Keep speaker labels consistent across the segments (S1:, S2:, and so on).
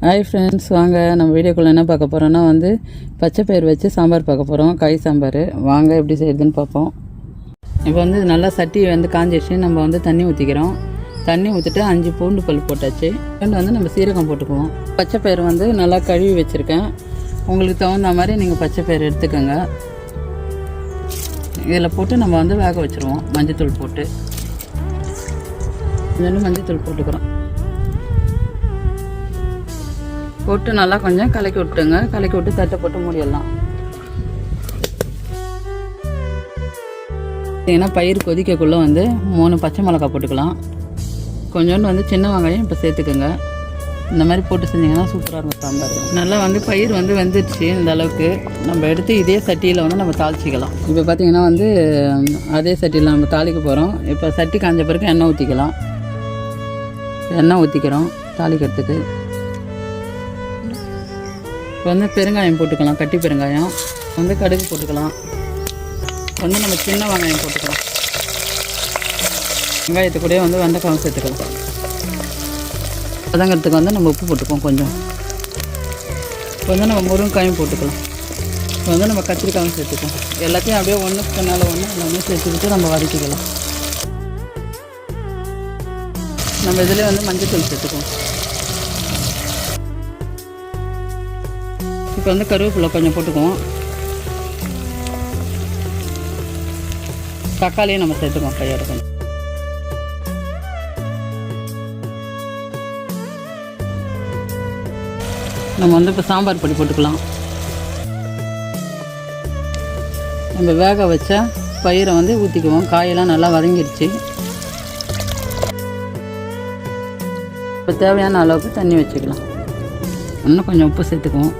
S1: Hi friends, வாங்க நம்ம வீடியோக்குள்ளே என்ன பார்க்க போகிறோன்னா பச்சை பயிர் வச்சு சாம்பார் பார்க்க போகிறோம். காய் சாம்பார். வாங்க எப்படி செய்யுதுன்னு பார்ப்போம். இப்போ நல்லா சட்டி காஞ்சிடுச்சு. நம்ம தண்ணி ஊற்றிக்கிறோம். தண்ணி ஊற்றிட்டு 5 பூண்டு பல் போட்டாச்சு. நம்ம சீரகம் போட்டுக்குவோம். பச்சை பயிர் நல்லா கழுவி வச்சுருக்கேன். உங்களுக்கு தகுந்த மாதிரி நீங்கள் பச்சை பயிர் எடுத்துக்கோங்க. இதில் போட்டு நம்ம வேக வச்சுருவோம். மஞ்சத்தூள் போட்டு மஞ்சத்தூள் போட்டுக்கிறோம். போட்டு நல்லா கொஞ்சம் கலக்கி விட்டுங்க. கலக்கி விட்டு தட்டை போட்டு மூடிடலாம். ஏன்னா பயிர் கொதிக்கக்குள்ளே 3 பச்சை மிளகாய் போட்டுக்கலாம். கொஞ்சோண்டு சின்ன வெங்காயம் இப்போ சேர்த்துக்கோங்க. இந்த மாதிரி போட்டு செஞ்சிங்கன்னா சூப்பராக இருக்கும் சாம்பார். நல்லா பயிர் வெந்துடுச்சு. இந்த அளவுக்கு நம்ம எடுத்து இதே சட்டியில் நம்ம தாளிச்சிக்கலாம். இப்போ பார்த்திங்கன்னா அதே சட்டியில் நம்ம தாளிக்க போகிறோம். இப்போ சட்டி காஞ்ச பிறகு எண்ணெய் ஊற்றிக்கலாம். எண்ணெய் ஊற்றிக்கிறோம் தாளிக்கிறதுக்கு. இப்போ பெருங்காயம் போட்டுக்கலாம். கட்டி பெருங்காயம் கடுகு போட்டுக்கலாம். நம்ம சின்ன வெங்காயம் போட்டுக்கலாம். வெங்காயத்து கூட வெண்டைக்காவும் சேர்த்துக்கலாம். வதங்கிறதுக்கு நம்ம உப்பு போட்டுக்குவோம். கொஞ்சம் நம்ம முருங்கைக்காயும் போட்டுக்கலாம். இப்போ நம்ம கத்திரிக்காயும் சேர்த்துக்கலாம். எல்லாத்தையும் அப்படியே ஒன்றுக்கு பின்னால் ஒன்று எல்லாமே சேர்த்துக்கிட்டு நம்ம வதக்கிக்கலாம். நம்ம இதில் மஞ்சத்தூள் சேர்த்துக்குவோம். இப்போ கருவேப்பிலை கொஞ்சம் போட்டுக்குவோம். தக்காளியும் நம்ம சேர்த்துக்குவோம். கையோட கொஞ்சம் நம்ம இப்போ சாம்பார் பொடி போட்டுக்கலாம். நம்ம வேக வச்ச பயிரை ஊற்றிக்குவோம். காயெல்லாம் நல்லா வதங்கிடுச்சு. இப்போ தேவையான அளவுக்கு தண்ணி வச்சுக்கலாம். இன்னும் கொஞ்சம் உப்பு சேர்த்துக்குவோம்.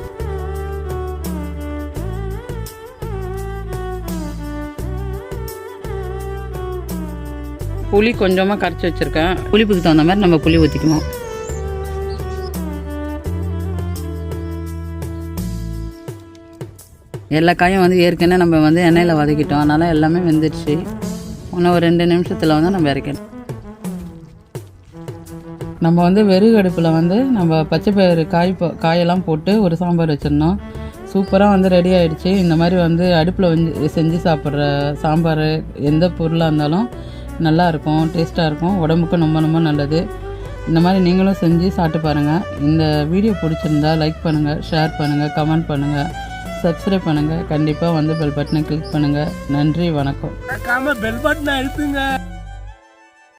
S1: புளி கொஞ்சமாக கரைச்சி வச்சுருக்கேன். புளிப்புக்கு தகுந்த மாதிரி நம்ம புளி ஊற்றிக்குவோம். எல்லா காயும் ஏற்கனவே நம்ம எண்ணெயில் வதக்கிட்டோம். அதனால் எல்லாமே வெந்துடுச்சு. இன்னும் ஒரு 2 நிமிஷத்தில் நம்ம இறக்கணும். நம்ம வெறும் அடுப்பில் நம்ம பச்சை பயிறு காயெல்லாம் போட்டு ஒரு சாம்பார் வச்சிடணும். சூப்பராக ரெடி ஆகிடுச்சு. இந்த மாதிரி அடுப்பில் செஞ்சு சாப்பிட்ற சாம்பார் எந்த பொருளாக இருந்தாலும் நல்லாயிருக்கும், டேஸ்ட்டாக இருக்கும், உடம்புக்கும் ரொம்ப ரொம்ப நல்லது. இந்த மாதிரி நீங்களும் செஞ்சு சாப்பிட்டு பாருங்கள். இந்த வீடியோ பிடிச்சிருந்தா லைக் பண்ணுங்கள், ஷேர் பண்ணுங்கள், கமெண்ட் பண்ணுங்கள், சப்ஸ்கிரைப் பண்ணுங்கள். கண்டிப்பாக பெல் பட்டனை கிளிக் பண்ணுங்கள். நன்றி, வணக்கம்.
S2: பெல் பட்டனை அழுத்துங்க.